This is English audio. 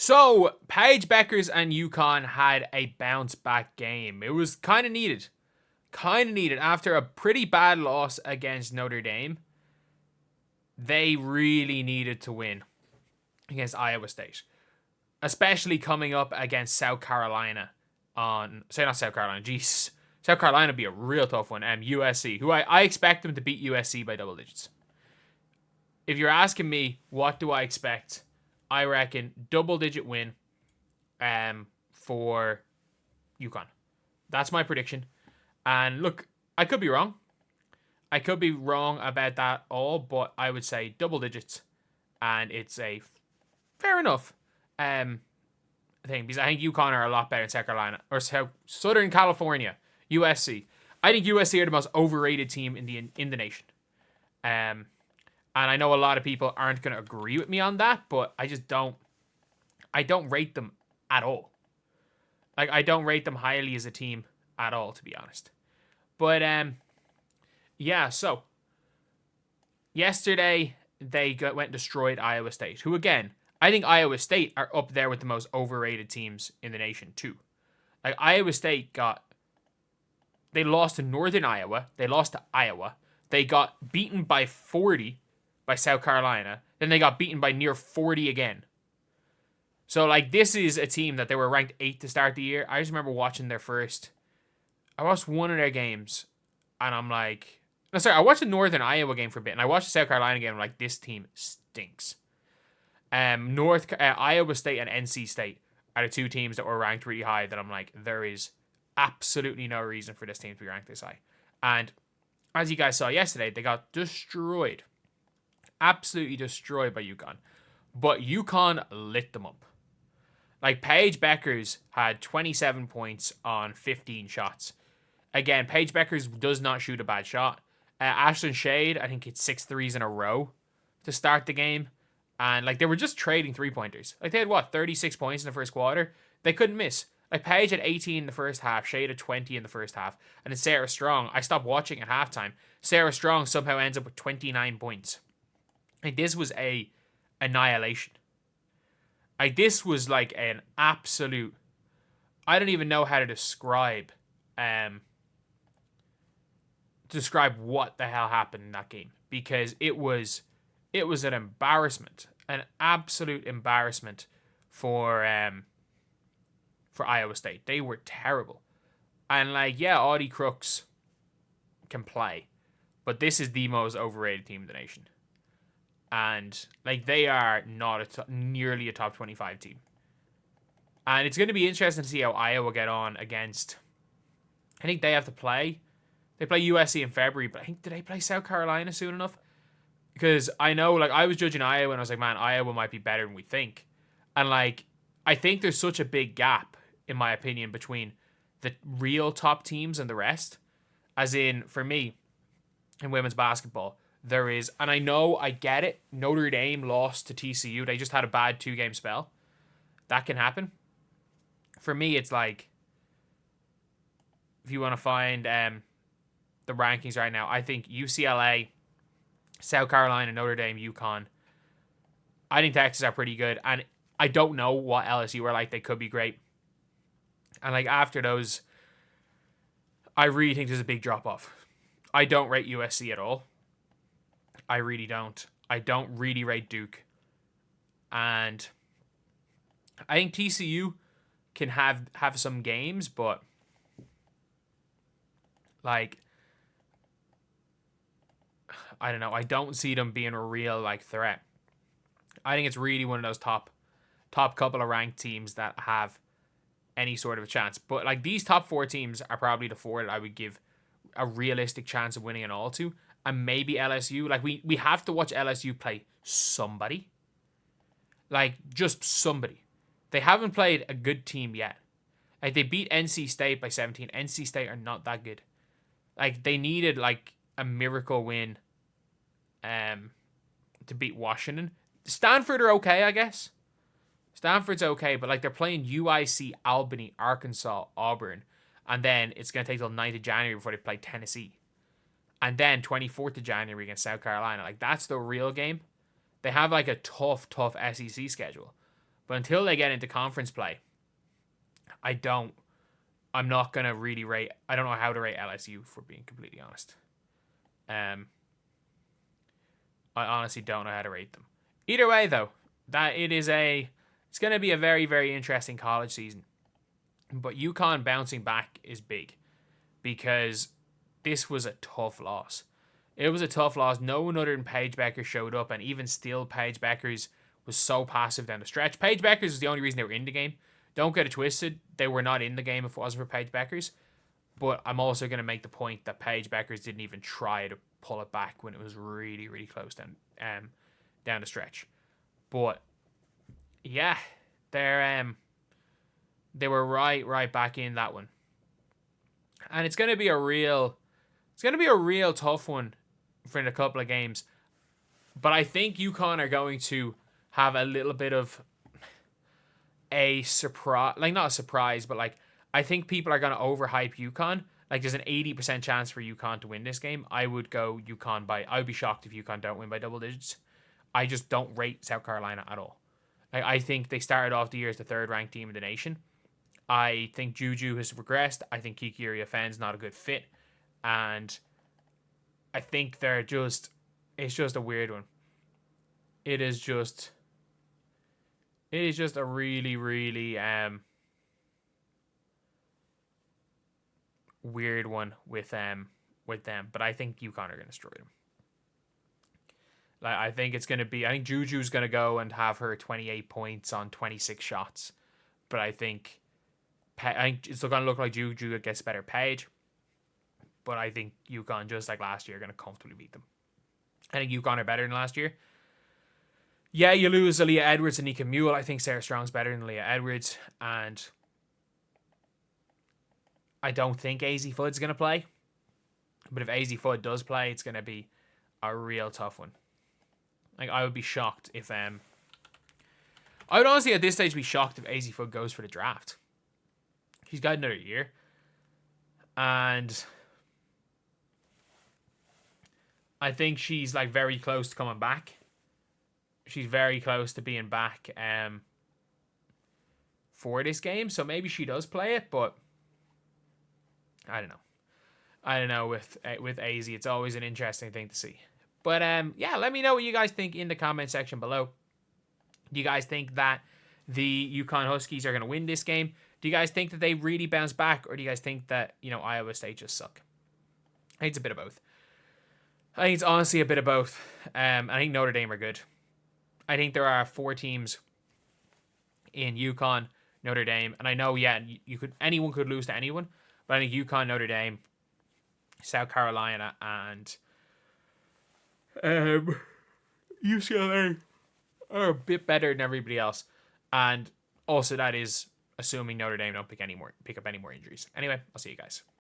So, Paige Bueckers and UConn had a bounce back game. It was kind of needed. Kind of needed. After a pretty bad loss against Notre Dame, they really needed to win against Iowa State. Especially coming up against South Carolina not South Carolina, jeez. South Carolina would be a real tough one. USC, who I expect them to beat USC by double digits. If you're asking me, what do I expect? I reckon double-digit win for UConn. That's my prediction. And look, I could be wrong. I could be wrong about that all, but I would say double digits. And it's a fair enough thing. Because I think UConn are a lot better in South Carolina. Or Southern California. USC. I think USC are the most overrated team in the nation. And I know a lot of people aren't going to agree with me on that, but I don't rate them at all. Like, I don't rate them highly as a team at all, to be honest. But, yeah, so yesterday they went and destroyed Iowa State, who, again, I think Iowa State are up there with the most overrated teams in the nation, too. Like, Iowa State they lost to Northern Iowa. They lost to Iowa. They got beaten by 40 by South Carolina. Then they got beaten by near 40 again. So, like, this is a team that they were ranked 8th to start the year. I just remember watching I watched one of their games, and I'm like... No, sorry, I watched the Northern Iowa game for a bit, and I watched the South Carolina game, and I'm like, this team stinks. Iowa State and NC State are the two teams that were ranked really high that I'm like, there is absolutely no reason for this team to be ranked this high. And as you guys saw yesterday, they got destroyed. Absolutely destroyed by UConn. But UConn lit them up. Like, Paige Bueckers had 27 points on 15 shots. Again, Paige Bueckers does not shoot a bad shot. Ashlyn Shade, I think it's 6 threes in a row to start the game. And, like, they were just trading three-pointers. Like, they had, 36 points in the first quarter? They couldn't miss. Like, Paige had 18 in the first half, Shade had 20 in the first half. And then Sarah Strong, I stopped watching at halftime. Sarah Strong somehow ends up with 29 points. Like, this was a annihilation. Like, this was like an absolute... I don't even know how to describe what the hell happened in that game. Because it was an embarrassment. An absolute embarrassment for Iowa State. They were terrible. And, like, yeah, Audie Crooks can play. But this is the most overrated team in the nation. And, like, they are not nearly a top 25 team. And it's going to be interesting to see how Iowa get on against... I think they have to play. They play USC in February, but I think, did they play South Carolina soon enough? Because I know, like, I was judging Iowa and I was like, man, Iowa might be better than we think. And, like, I think there's such a big gap, in my opinion, between the real top teams and the rest. As in, for me, in women's basketball... There is, and I know, I get it, Notre Dame lost to TCU. They just had a bad 2-game spell. That can happen. For me, it's like, if you want to find the rankings right now, I think UCLA, South Carolina, Notre Dame, UConn. I think Texas are pretty good. And I don't know what LSU are like. They could be great. And, like, after those, I really think there's a big drop-off. I don't rate USC at all. I really don't. I don't really rate Duke. And I think TCU can have some games, but, like, I don't know. I don't see them being a real, like, threat. I think it's really one of those top couple of ranked teams that have any sort of a chance. But, like, these top 4 teams are probably the 4 that I would give a realistic chance of winning it all to. And maybe LSU. Like, we have to watch LSU play somebody. Like, just somebody. They haven't played a good team yet. Like, they beat NC State by 17. NC State are not that good. Like, they needed, like, a miracle win to beat Washington. Stanford are okay, I guess. Stanford's okay, but, like, they're playing UIC, Albany, Arkansas, Auburn. And then it's going to take till 9th of January before they play Tennessee. And then 24th of January against South Carolina. Like, that's the real game. They have, like, a tough SEC schedule. But until they get into conference play, I'm not going to really rate. I don't know how to rate LSU, for being completely honest. I honestly don't know how to rate them. Either way, though, it's going to be a very, very interesting college season. But UConn bouncing back is big because this was a tough loss. It was a tough loss. No one other than Paige Bueckers showed up, and even still, Paige Bueckers was so passive down the stretch. Paige Bueckers was the only reason they were in the game. Don't get it twisted. They were not in the game if it wasn't for Paige Bueckers. But I'm also going to make the point that Paige Bueckers didn't even try to pull it back when it was really, really close down the stretch. But yeah, they were right back in that one. And it's going to be a real tough one for a couple of games. But I think UConn are going to have a little bit of a surprise, like not a surprise, but like I think people are going to overhype UConn. Like there's an 80% chance for UConn to win this game. I would go UConn I would be shocked if UConn don't win by double digits. I just don't rate South Carolina at all. I think they started off the year as the third ranked team in the nation. I think Juju has regressed. I think Kiki Iriafen's not a good fit. And I think it's just a weird one. It is just a really, really weird one with them. But I think UConn are going to destroy them. Like I think Juju's going to go and have her 28 points on 26 shots. But I think it's going to look like Juju gets better Paige. But I think UConn, just like last year, are going to comfortably beat them. I think UConn are better than last year. Yeah, you lose Aaliyah Edwards and Nika Mule. I think Sarah Strong's better than Aaliyah Edwards. And I don't think AZ Fudd's going to play. But if AZ Fudd does play, it's going to be a real tough one. Like, I would be shocked if... I would honestly, at this stage, be shocked if AZ Fudd goes for the draft. She's got another year. And I think she's, like, very close to coming back. She's very close to being back for this game. So maybe she does play it, but I don't know. With AZ, it's always an interesting thing to see. But yeah, let me know what you guys think in the comment section below. Do you guys think that the UConn Huskies are going to win this game? Do you guys think that they really bounce back? Or do you guys think that, Iowa State just suck? I think it's a bit of both. I think it's honestly a bit of both. I think Notre Dame are good. I think there are 4 teams in UConn, Notre Dame. And I know, yeah, anyone could lose to anyone. But I think UConn, Notre Dame, South Carolina, and UCLA are a bit better than everybody else. And also that is assuming Notre Dame don't pick up any more injuries. Anyway, I'll see you guys.